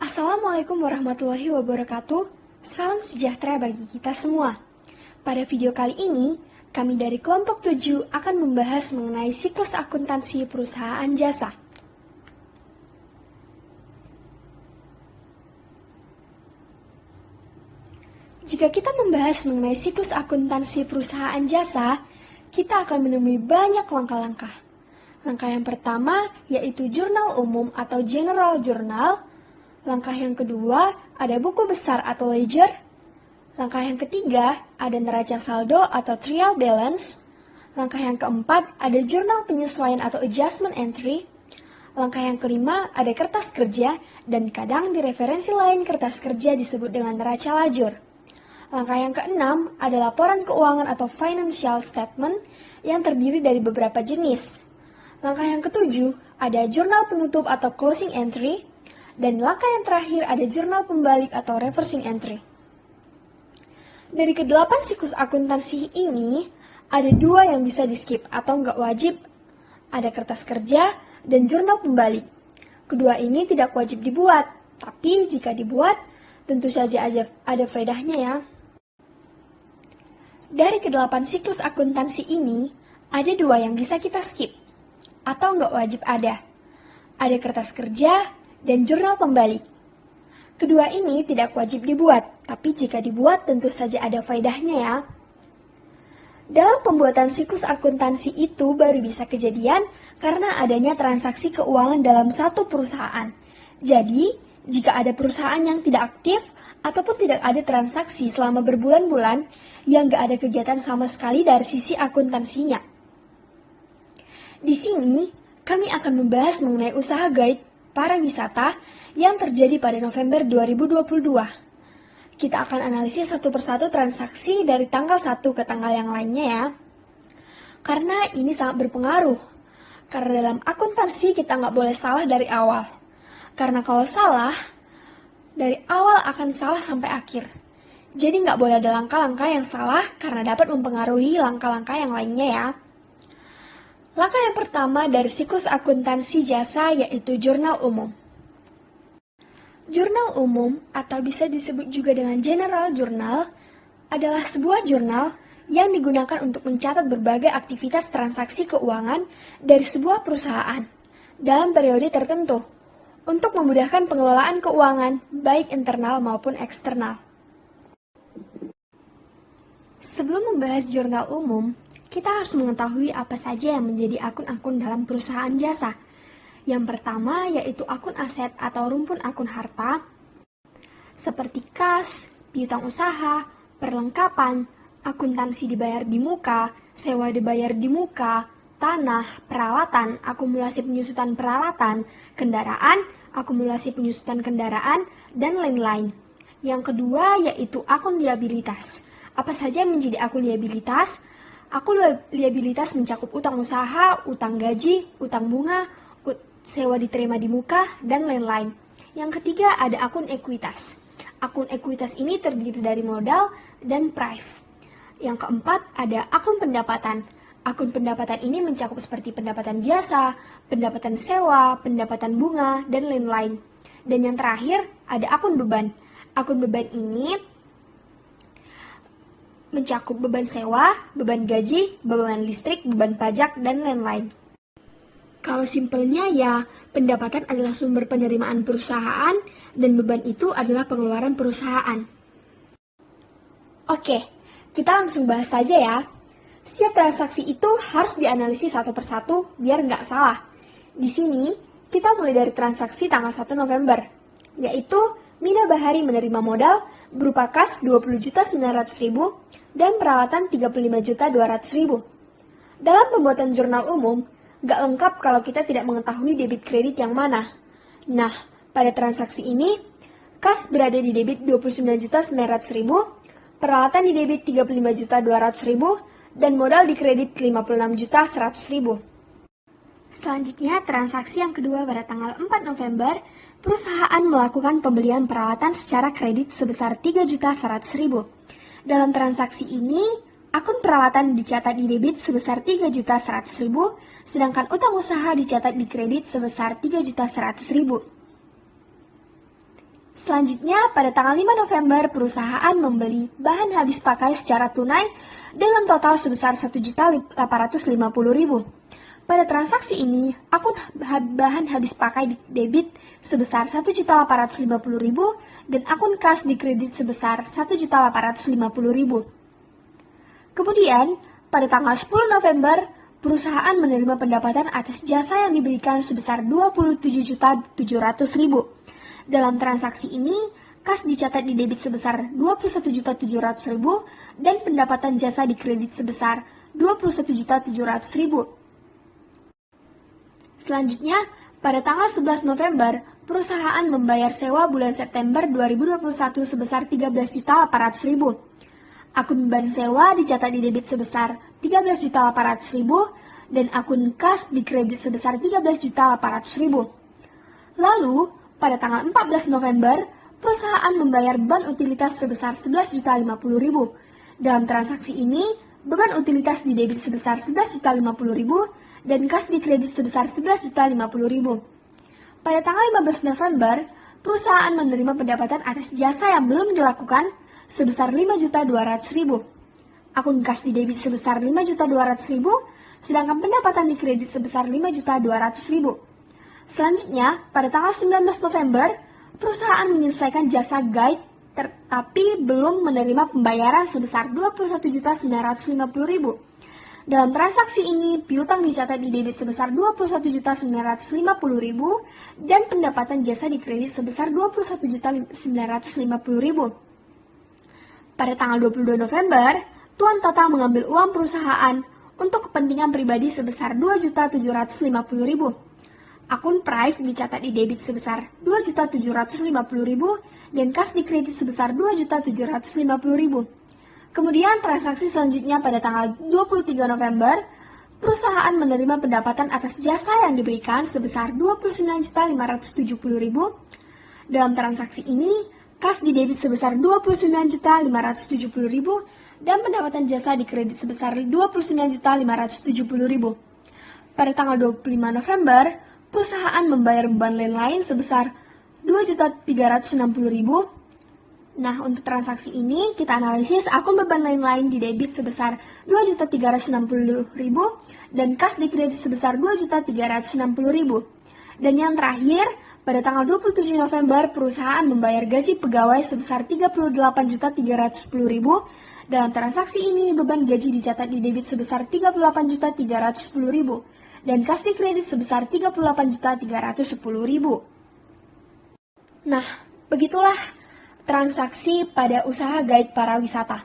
Assalamualaikum warahmatullahi wabarakatuh. Salam sejahtera bagi kita semua. Pada video kali ini, kami dari kelompok 7 akan membahas mengenai siklus akuntansi perusahaan jasa. Jika kita membahas mengenai siklus akuntansi perusahaan jasa, kita akan menemui banyak langkah-langkah. Langkah yang pertama yaitu jurnal umum atau general journal. Langkah yang kedua ada buku besar atau ledger. Langkah yang ketiga ada neraca saldo atau trial balance. Langkah yang keempat ada jurnal penyesuaian atau adjustment entry. Langkah yang kelima ada kertas kerja dan kadang di referensi lain kertas kerja disebut dengan neraca lajur. Langkah yang keenam ada laporan keuangan atau financial statement yang terdiri dari beberapa jenis. Langkah yang ketujuh ada jurnal penutup atau closing entry. Dan langkah yang terakhir ada jurnal pembalik atau reversing entry. Dari ke-8 siklus akuntansi ini, ada 2 yang bisa di-skip atau nggak wajib. Ada kertas kerja dan jurnal pembalik. Kedua ini tidak wajib dibuat, tapi jika dibuat, tentu saja ada faedahnya ya. Dari ke-8 siklus akuntansi ini, ada 2 yang bisa kita skip, atau nggak wajib ada. Ada kertas kerja dan jurnal pembalik. Kedua ini tidak wajib dibuat, tapi jika dibuat tentu saja ada faedahnya ya. Dalam pembuatan siklus akuntansi itu baru bisa kejadian karena adanya transaksi keuangan dalam satu perusahaan. Jadi, jika ada perusahaan yang tidak aktif ataupun tidak ada transaksi selama berbulan-bulan, yang nggak ada kegiatan sama sekali dari sisi akuntansinya. Di sini, kami akan membahas mengenai usaha guide pariwisata yang terjadi pada November 2022. Kita akan analisis satu persatu transaksi dari tanggal 1 ke tanggal yang lainnya ya. Karena ini sangat berpengaruh. Karena dalam akuntansi kita nggak boleh salah dari awal. Karena kalau salah, dari awal akan salah sampai akhir. Jadi nggak boleh ada langkah-langkah yang salah karena dapat mempengaruhi langkah-langkah yang lainnya ya. Langkah yang pertama dari siklus akuntansi jasa yaitu jurnal umum. Jurnal umum atau bisa disebut juga dengan general journal adalah sebuah jurnal yang digunakan untuk mencatat berbagai aktivitas transaksi keuangan dari sebuah perusahaan dalam periode tertentu untuk memudahkan pengelolaan keuangan baik internal maupun eksternal. Sebelum membahas jurnal umum, kita harus mengetahui apa saja yang menjadi akun-akun dalam perusahaan jasa. Yang pertama yaitu akun aset atau rumpun akun harta, seperti kas, piutang usaha, perlengkapan, akuntansi dibayar di muka, sewa dibayar di muka, tanah, peralatan, akumulasi penyusutan peralatan, kendaraan, akumulasi penyusutan kendaraan, dan lain-lain. Yang kedua yaitu akun liabilitas. Apa saja yang menjadi akun liabilitas? Akun liabilitas mencakup utang usaha, utang gaji, utang bunga, sewa diterima di muka, dan lain-lain. Yang ketiga ada akun ekuitas. Akun ekuitas ini terdiri dari modal dan prive. Yang keempat ada akun pendapatan. Akun pendapatan ini mencakup seperti pendapatan jasa, pendapatan sewa, pendapatan bunga, dan lain-lain. Dan yang terakhir ada akun beban. Akun beban ini mencakup beban sewa, beban gaji, beban listrik, beban pajak, dan lain-lain. Kalau simpelnya ya, pendapatan adalah sumber penerimaan perusahaan dan beban itu adalah pengeluaran perusahaan. Oke, kita langsung bahas saja ya. Setiap transaksi itu harus dianalisis satu persatu biar nggak salah. Di sini, kita mulai dari transaksi tanggal 1 November, yaitu Mina Bahari menerima modal berupa kas 20.900.000 dan peralatan 35.200.000. Dalam pembuatan jurnal umum, nggak lengkap kalau kita tidak mengetahui debit kredit yang mana. Nah, pada transaksi ini, kas berada di debit 29.900.000, peralatan di debit 35.200.000, dan modal di kredit 56.100.000. Selanjutnya, transaksi yang kedua pada tanggal 4 November, perusahaan melakukan pembelian peralatan secara kredit sebesar 3.100.000. Dalam transaksi ini, akun peralatan dicatat di debit sebesar 3.100.000, sedangkan utang usaha dicatat di kredit sebesar 3.100.000. Selanjutnya, pada tanggal 5 November, perusahaan membeli bahan habis pakai secara tunai dengan total sebesar Rp1.850.000. Pada transaksi ini, akun bahan habis pakai debit sebesar Rp1.850.000 dan akun kas dikredit sebesar Rp1.850.000. Kemudian, pada tanggal 10 November, perusahaan menerima pendapatan atas jasa yang diberikan sebesar Rp27.700.000. Dalam transaksi ini, kas dicatat di debit sebesar Rp21.700.000 dan pendapatan jasa dikredit sebesar Rp21.700.000. Selanjutnya, pada tanggal 11 November, perusahaan membayar sewa bulan September 2021 sebesar Rp13.800.000. Akun beban sewa dicatat di debit sebesar Rp13.800.000 dan akun kas dikredit sebesar Rp13.800.000. Lalu, pada tanggal 14 November, perusahaan membayar beban utilitas sebesar Rp11.050.000. Dalam transaksi ini, beban utilitas di debit sebesar Rp11.050.000 dan kas dikredit sebesar Rp11.050.000. Pada tanggal 15 November, perusahaan menerima pendapatan atas jasa yang belum dilakukan sebesar Rp5.200.000. Akun kas di debit sebesar Rp5.200.000, sedangkan pendapatan dikredit sebesar Rp5.200.000. Selanjutnya, pada tanggal 19 November, perusahaan menyelesaikan jasa guide tetapi belum menerima pembayaran sebesar Rp21.950.000. Dalam transaksi ini, piutang dicatat di debit sebesar Rp21.950.000 dan pendapatan jasa dikredit sebesar Rp21.950.000. Pada tanggal 22 November, Tuan Tata mengambil uang perusahaan untuk kepentingan pribadi sebesar Rp2.750.000. Akun Prive dicatat di debit sebesar Rp2.750.000 dan kas dikredit sebesar Rp2.750.000. Kemudian transaksi selanjutnya pada tanggal 23 November, perusahaan menerima pendapatan atas jasa yang diberikan sebesar Rp29.570.000. Dalam transaksi ini, kas di debit sebesar Rp29.570.000 dan pendapatan jasa dikredit sebesar Rp29.570.000. Pada tanggal 25 November, perusahaan membayar beban lain sebesar Rp2.360.000. Nah, untuk transaksi ini kita analisis akun beban lain di debit sebesar Rp2.360.000 dan kas dikredit sebesar Rp2.360.000. Dan yang terakhir, pada tanggal 27 November perusahaan membayar gaji pegawai sebesar Rp38.310.000. Dalam transaksi ini beban gaji dicatat di debit sebesar Rp38.310.000 dan kas dikredit sebesar Rp38.310.000. Nah, begitulah transaksi pada usaha guide para wisata.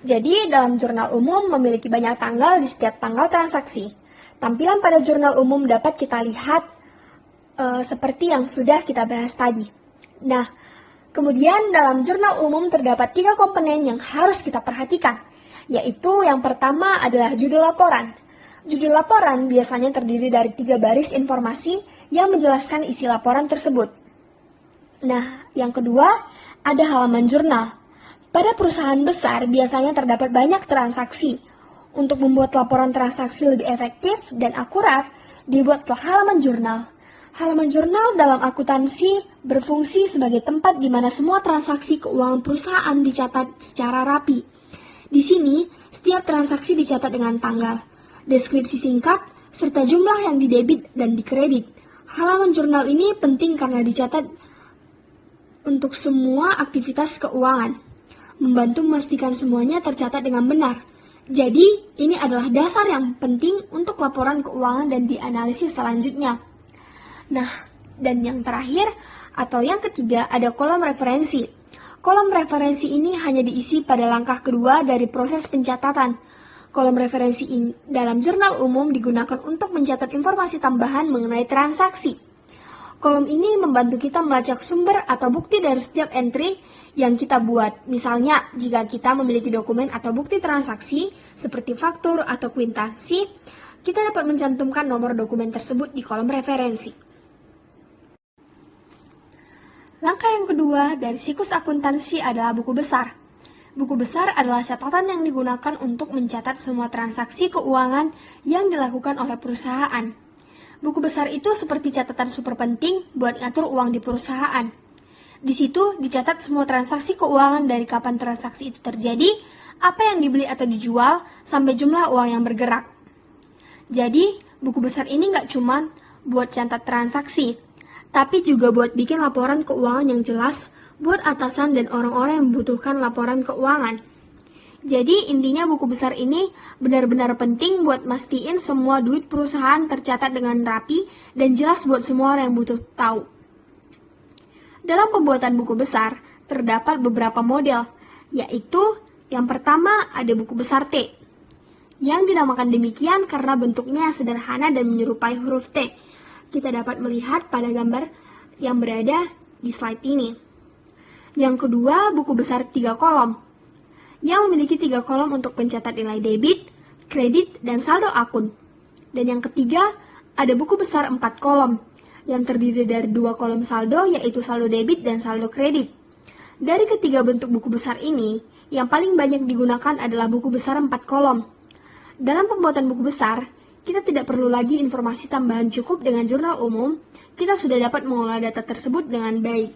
Jadi, dalam jurnal umum memiliki banyak tanggal di setiap tanggal transaksi. Tampilan pada jurnal umum dapat kita lihat seperti yang sudah kita bahas tadi. Nah, kemudian dalam jurnal umum terdapat 3 komponen yang harus kita perhatikan, yaitu yang pertama adalah judul laporan. Judul laporan biasanya terdiri dari 3 baris informasi yang menjelaskan isi laporan tersebut. Nah, yang kedua ada halaman jurnal. Pada perusahaan besar biasanya terdapat banyak transaksi. Untuk membuat laporan transaksi lebih efektif dan akurat, dibuatlah halaman jurnal. Halaman jurnal dalam akuntansi berfungsi sebagai tempat di mana semua transaksi keuangan perusahaan dicatat secara rapi. Di sini, setiap transaksi dicatat dengan tanggal, deskripsi singkat, serta jumlah yang didebit dan dikredit. Halaman jurnal ini penting karena dicatat untuk semua aktivitas keuangan, membantu memastikan semuanya tercatat dengan benar. Jadi, ini adalah dasar yang penting untuk laporan keuangan dan dianalisis selanjutnya. Nah, dan yang terakhir atau yang ketiga ada kolom referensi. Kolom referensi ini hanya diisi pada langkah kedua dari proses pencatatan. Kolom referensi ini dalam jurnal umum digunakan untuk mencatat informasi tambahan mengenai transaksi. Kolom ini membantu kita melacak sumber atau bukti dari setiap entry yang kita buat. Misalnya, jika kita memiliki dokumen atau bukti transaksi seperti faktur atau kwitansi, kita dapat mencantumkan nomor dokumen tersebut di kolom referensi. Langkah yang kedua dari siklus akuntansi adalah buku besar. Buku besar adalah catatan yang digunakan untuk mencatat semua transaksi keuangan yang dilakukan oleh perusahaan. Buku besar itu seperti catatan super penting buat ngatur uang di perusahaan. Di situ dicatat semua transaksi keuangan dari kapan transaksi itu terjadi, apa yang dibeli atau dijual, sampai jumlah uang yang bergerak. Jadi, buku besar ini nggak cuma buat catat transaksi, tapi juga buat bikin laporan keuangan yang jelas buat atasan dan orang-orang yang membutuhkan laporan keuangan. Jadi, intinya buku besar ini benar-benar penting buat mastiin semua duit perusahaan tercatat dengan rapi dan jelas buat semua orang yang butuh tahu. Dalam pembuatan buku besar, terdapat beberapa model, yaitu yang pertama ada buku besar T, yang dinamakan demikian karena bentuknya sederhana dan menyerupai huruf T. Kita dapat melihat pada gambar yang berada di slide ini. Yang kedua, buku besar 3 kolom, yang memiliki 3 kolom untuk pencatat nilai debit, kredit, dan saldo akun. Dan yang ketiga, ada buku besar 4 kolom, yang terdiri dari 2 kolom saldo, yaitu saldo debit dan saldo kredit. Dari ketiga bentuk buku besar ini, yang paling banyak digunakan adalah buku besar 4 kolom. Dalam pembuatan buku besar, kita tidak perlu lagi informasi tambahan cukup dengan jurnal umum, kita sudah dapat mengolah data tersebut dengan baik.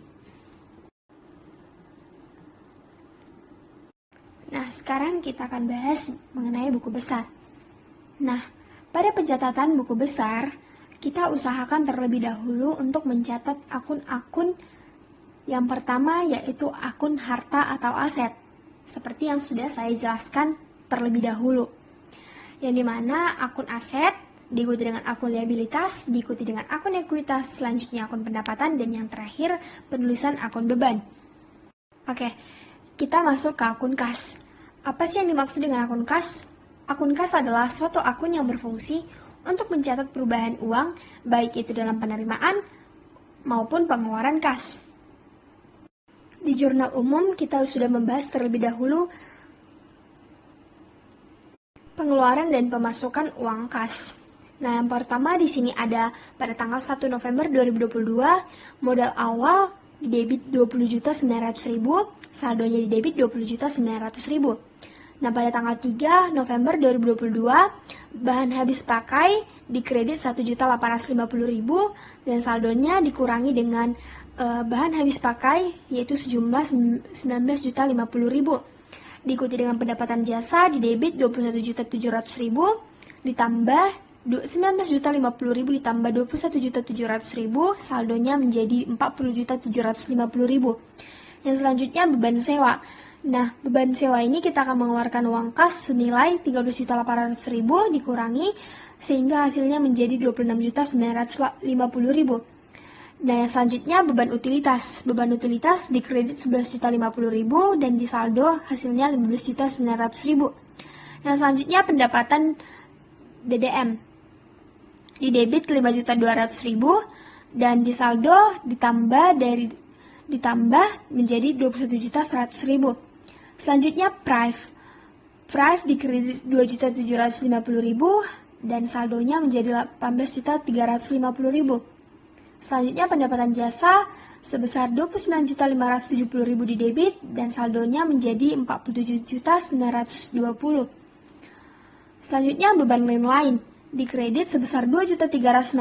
Nah, sekarang kita akan bahas mengenai buku besar. Nah, pada pencatatan buku besar, kita usahakan terlebih dahulu untuk mencatat akun-akun yang pertama, yaitu akun harta atau aset, seperti yang sudah saya jelaskan terlebih dahulu. Yang dimana akun aset diikuti dengan akun liabilitas, diikuti dengan akun ekuitas, selanjutnya akun pendapatan, dan yang terakhir penulisan akun beban. Oke, kita masuk ke akun kas. Apa sih yang dimaksud dengan akun kas? Akun kas adalah suatu akun yang berfungsi untuk mencatat perubahan uang, baik itu dalam penerimaan maupun pengeluaran kas. Di jurnal umum kita sudah membahas terlebih dahulu pengeluaran dan pemasukan uang kas. Nah, yang pertama di sini ada pada tanggal 1 November 2022, modal awal di debit 20.900.000, saldonya di debit 20.900.000. Nah, pada tanggal 3 November 2022, bahan habis pakai di kredit 1.850.000 dan saldonya dikurangi dengan bahan habis pakai yaitu sejumlah 19.050.000. Diikuti dengan pendapatan jasa di debit 21.700.000 ditambah 19.050.000 ditambah 21.700.000, saldonya menjadi 40.750.000. Yang selanjutnya beban sewa. Nah, beban sewa ini kita akan mengeluarkan uang kas senilai 13.800.000 dikurangi sehingga hasilnya menjadi 26.950.000. Nah, yang selanjutnya beban utilitas. Beban utilitas di kredit 11.050.000 dan di saldo hasilnya 15.900.000. Yang selanjutnya pendapatan DDM. Di debit 5.200.000 dan di saldo ditambah menjadi 21.100.000. Selanjutnya Prive di kredit 2.750.000 dan saldonya menjadi 18.350.000. Selanjutnya pendapatan jasa sebesar 29.570.000 di debit dan saldonya menjadi 47.920. Selanjutnya beban lain di kredit sebesar 2.360.000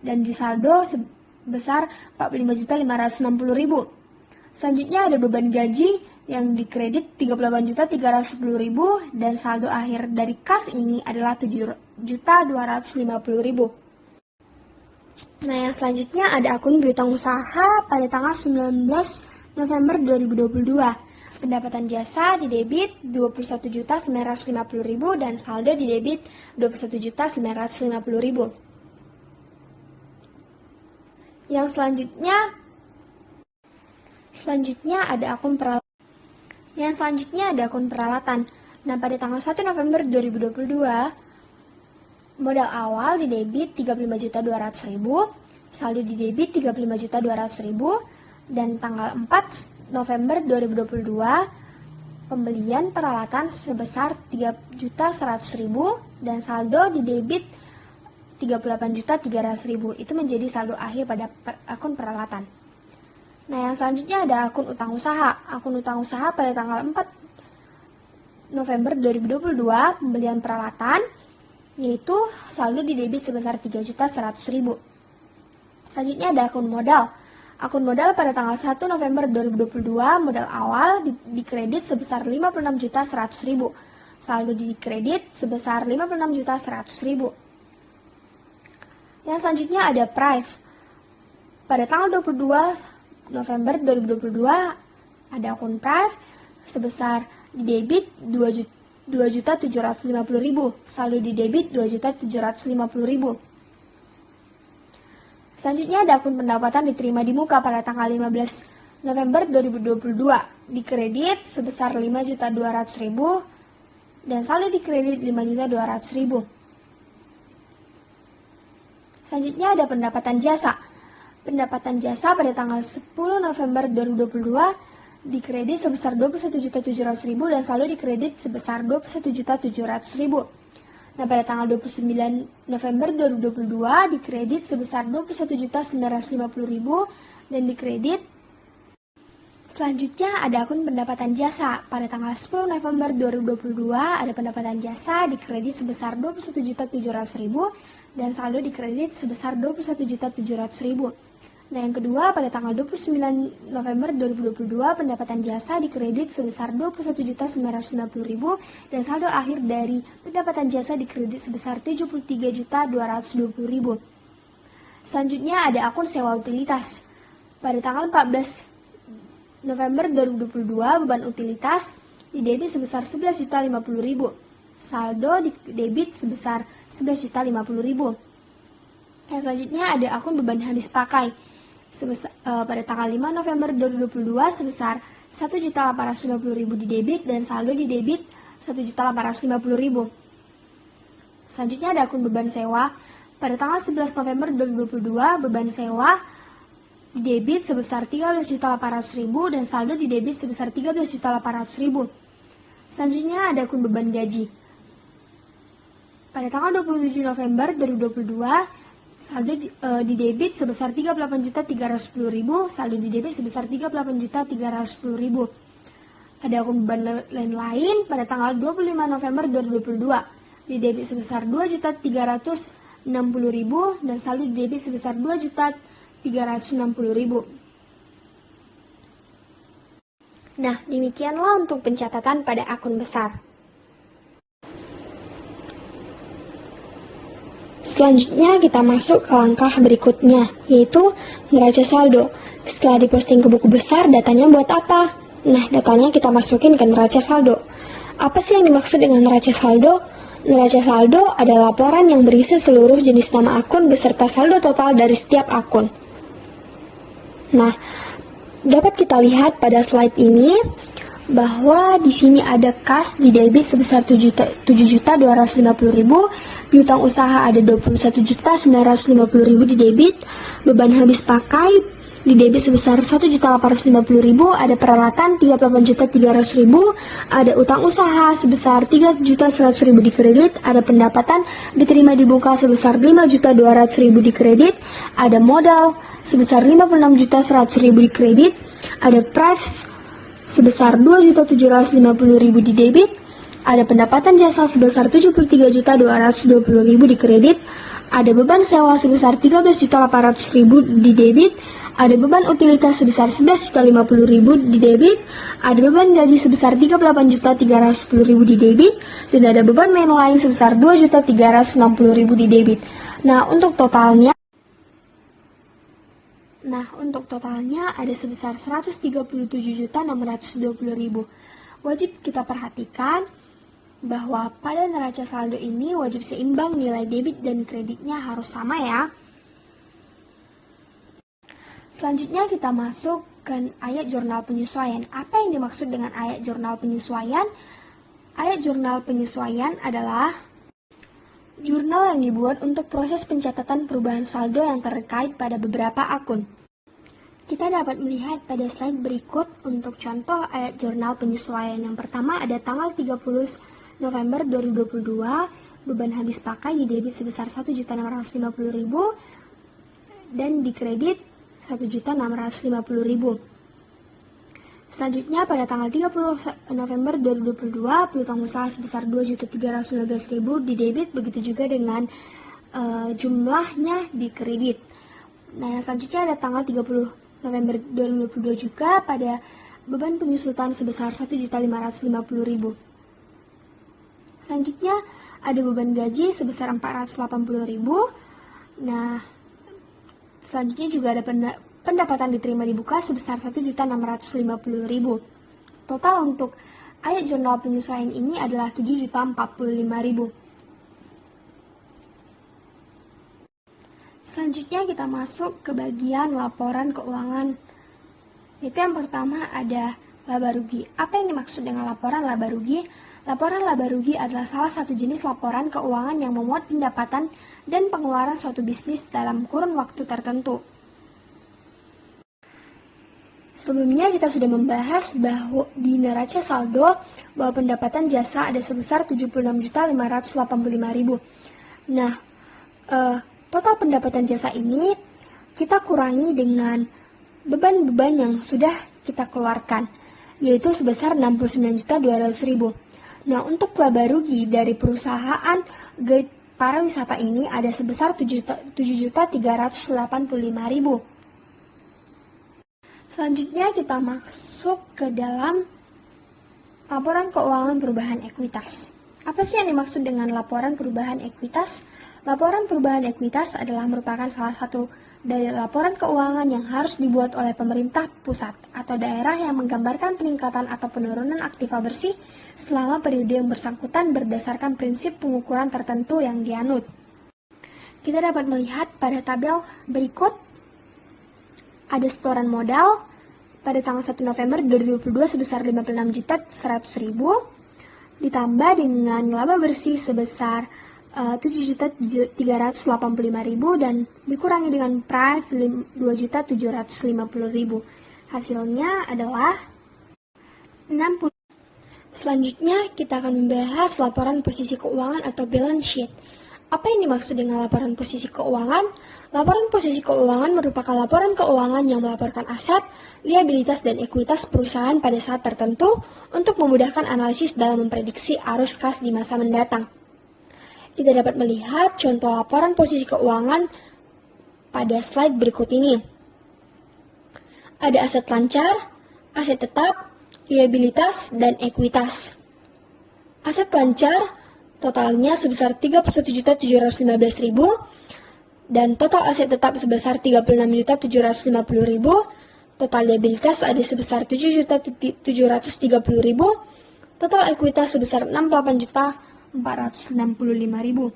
dan di saldo sebesar 45.560.000. Selanjutnya ada beban gaji yang di kredit 38.310.000 dan saldo akhir dari kas ini adalah 7.250.000. Nah, yang selanjutnya ada akun piutang usaha pada tanggal 19 November 2022. Pendapatan jasa di debit 21.950.000 dan saldo di debit 21.950.000. Yang selanjutnya ada akun peralatan. Nah, pada tanggal 1 November 2022, modal awal di debit 35.200.000, saldo di debit 35.200.000, dan tanggal 4 November 2022, pembelian peralatan sebesar 3.100.000 dan saldo di debit 38.300.000. Itu menjadi saldo akhir pada akun peralatan. Nah, yang selanjutnya ada akun utang usaha. Akun utang usaha pada tanggal 4 November 2022, pembelian peralatan, yaitu saldo di debit sebesar 3.100.000. Selanjutnya ada akun modal. Akun modal pada tanggal 1 November 2022, modal awal dikredit sebesar 56.100.000. Saldo dikredit sebesar 56.100.000. Yang selanjutnya ada Prive. Pada tanggal 22 November 2022, ada akun Prive sebesar di debit 2.750.000. Saldo di debit 2.750.000. Selanjutnya ada akun pendapatan diterima di muka pada tanggal 15 November 2022. Dikredit sebesar 5.200.000 dan saldo dikredit 5.200.000. Selanjutnya ada pendapatan jasa. Pendapatan jasa pada tanggal 10 November 2022 dikredit sebesar 21.700.000 dan saldo dikredit sebesar 21.700.000. Nah, pada tanggal 29 November 2022 dikredit sebesar 21.950.000 dan dikredit. Selanjutnya ada akun pendapatan jasa. Pada tanggal 10 November 2022 ada pendapatan jasa dikredit sebesar 21.700.000 dan saldo dikredit sebesar 21.700.000. Nah, yang kedua, pada tanggal 29 November 2022, pendapatan jasa dikredit sebesar 21.990.000 dan saldo akhir dari pendapatan jasa dikredit sebesar 73.220.000. Selanjutnya ada akun sewa utilitas. Pada tanggal 14 November 2022, beban utilitas didebit sebesar 11.050.000. Saldo didebit sebesar 11.050.000. Yang selanjutnya ada akun beban habis pakai. Pada tanggal 5 November 2022 sebesar 1.850.000 di debit dan saldo di debit 1.850.000. Selanjutnya ada akun beban sewa. Pada tanggal 11 November 2022 beban sewa di debit sebesar 13.800.000 dan saldo di debit sebesar 13.800.000. Selanjutnya ada akun beban gaji. Pada tanggal 27 November 2022 saldo di debit sebesar 38.310.000, saldo di debit sebesar 38.310.000. Ada akun beban lain pada tanggal 25 November 2022. Di debit sebesar 2.360.000 dan saldo di debit sebesar 2.360.000. Nah, demikianlah untuk pencatatan pada akun besar. Selanjutnya kita masuk ke langkah berikutnya, yaitu neraca saldo. Setelah diposting ke buku besar, datanya buat apa? Nah, datanya kita masukin ke neraca saldo. Apa sih yang dimaksud dengan neraca saldo? Neraca saldo adalah laporan yang berisi seluruh jenis nama akun beserta saldo total dari setiap akun. Nah, dapat kita lihat pada slide ini bahwa di sini ada kas di debit sebesar 7.250.000, piutang usaha ada 21.950.000 di debit, beban habis pakai di debit sebesar 1.850.000, ada peralatan 38.300.000, ada utang usaha sebesar 3.100.000 di kredit, ada pendapatan diterima di buka sebesar 5.200.000 di kredit, ada modal sebesar 56.100.000 di kredit, ada price sebesar 2.750.000 di debit, ada pendapatan jasa sebesar 73.220.000 di kredit, ada beban sewa sebesar 13.800.000 di debit, ada beban utilitas sebesar 11.050.000 di debit, ada beban gaji sebesar 38.310.000 di debit, dan ada beban main lain sebesar 2.360.000 di debit. Nah, untuk totalnya ada sebesar 137.620.000. Wajib kita perhatikan bahwa pada neraca saldo ini wajib seimbang, nilai debit dan kreditnya harus sama ya. Selanjutnya kita masuk ke ayat jurnal penyesuaian. Apa yang dimaksud dengan ayat jurnal penyesuaian? Ayat jurnal penyesuaian adalah jurnal yang dibuat untuk proses pencatatan perubahan saldo yang terkait pada beberapa akun. Kita dapat melihat pada slide berikut untuk contoh ayat jurnal penyesuaian. Yang pertama ada tanggal 30 November 2022, beban habis pakai di debit sebesar 1.650.000 dan di kredit 1.650.000. Selanjutnya pada tanggal 30 November 2022, piutang usaha sebesar 2.319.000 di debit, begitu juga dengan jumlahnya di kredit. Nah, yang selanjutnya ada tanggal 31 November 2022 juga pada beban penyusutan sebesar 1.550.000. Selanjutnya ada beban gaji sebesar 480.000. Nah, selanjutnya juga ada pendapatan diterima dibuka sebesar 1.650.000. Total untuk ayat jurnal penyesuaian ini adalah 7.045.000. Selanjutnya kita masuk ke bagian laporan keuangan. Itu yang pertama ada laba rugi. Apa yang dimaksud dengan laporan laba rugi? Laporan laba rugi adalah salah satu jenis laporan keuangan yang memuat pendapatan dan pengeluaran suatu bisnis dalam kurun waktu tertentu. Sebelumnya kita sudah membahas bahwa di neraca saldo bahwa pendapatan jasa ada sebesar 76.585.000. Nah, total pendapatan jasa ini kita kurangi dengan beban-beban yang sudah kita keluarkan, yaitu sebesar 69.200.000. Nah, untuk laba rugi dari perusahaan guide pariwisata ini ada sebesar 7.385.000. Selanjutnya kita masuk ke dalam laporan keuangan perubahan ekuitas. Apa sih yang dimaksud dengan laporan perubahan ekuitas? Laporan perubahan ekuitas adalah merupakan salah satu dari laporan keuangan yang harus dibuat oleh pemerintah pusat atau daerah yang menggambarkan peningkatan atau penurunan aktiva bersih selama periode yang bersangkutan berdasarkan prinsip pengukuran tertentu yang dianut. Kita dapat melihat pada tabel berikut ada setoran modal pada tanggal 1 November 2022 sebesar 56.100.000 ditambah dengan laba bersih sebesar 7.385.000 dan dikurangi dengan price 2.750.000. Hasilnya adalah 60. Selanjutnya kita akan membahas laporan posisi keuangan atau balance sheet. Apa yang dimaksud dengan laporan posisi keuangan? Laporan posisi keuangan merupakan laporan keuangan yang melaporkan aset, liabilitas, dan ekuitas perusahaan pada saat tertentu untuk memudahkan analisis dalam memprediksi arus kas di masa mendatang. Kita dapat melihat contoh laporan posisi keuangan pada slide berikut ini. Ada aset lancar, aset tetap, liabilitas, dan ekuitas. Aset lancar totalnya sebesar 31.715.000 dan total aset tetap sebesar 36.750.000. Total liabilitas ada sebesar 7.730.000. Total ekuitas sebesar 68.465.000.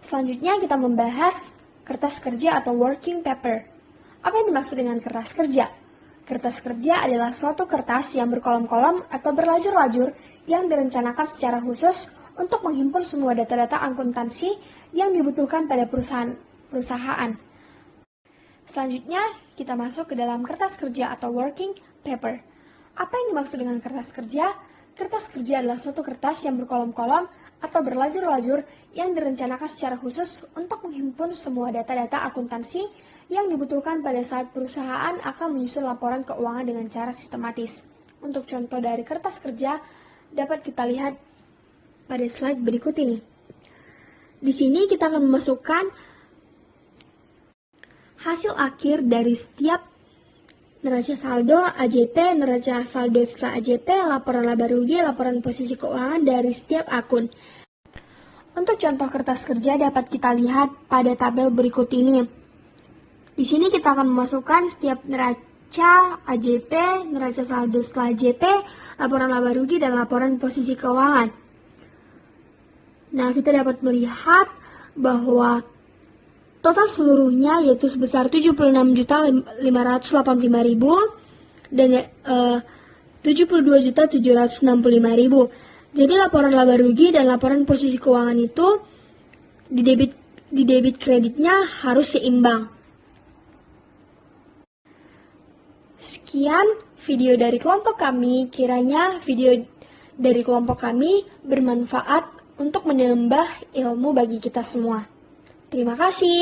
Selanjutnya kita membahas kertas kerja atau working paper. Apa yang dimaksud dengan kertas kerja? Kertas kerja adalah suatu kertas yang berkolom-kolom atau berlajur-lajur yang direncanakan secara khusus untuk menghimpun semua data-data akuntansi yang dibutuhkan pada perusahaan. Selanjutnya, kita masuk ke dalam kertas kerja atau working paper. Apa yang dimaksud dengan kertas kerja? Kertas kerja adalah suatu kertas yang berkolom-kolom atau berlajur-lajur yang direncanakan secara khusus untuk menghimpun semua data-data akuntansi yang dibutuhkan pada saat perusahaan akan menyusun laporan keuangan dengan cara sistematis. Untuk contoh dari kertas kerja dapat kita lihat pada slide berikut ini. Di sini kita akan memasukkan hasil akhir dari setiap neraca saldo AJP, neraca saldo sisa AJP, laporan laba rugi, laporan posisi keuangan dari setiap akun. Untuk contoh kertas kerja dapat kita lihat pada tabel berikut ini. Di sini kita akan memasukkan setiap neraca AJP, neraca saldo setelah AJP, laporan laba rugi, dan laporan posisi keuangan. Nah, kita dapat melihat bahwa total seluruhnya yaitu sebesar 76.585.000 dan 72.765.000. Jadi laporan laba rugi dan laporan posisi keuangan itu di debit kreditnya harus seimbang. Sekian video dari kelompok kami, kiranya video dari kelompok kami bermanfaat untuk menambah ilmu bagi kita semua. Terima kasih.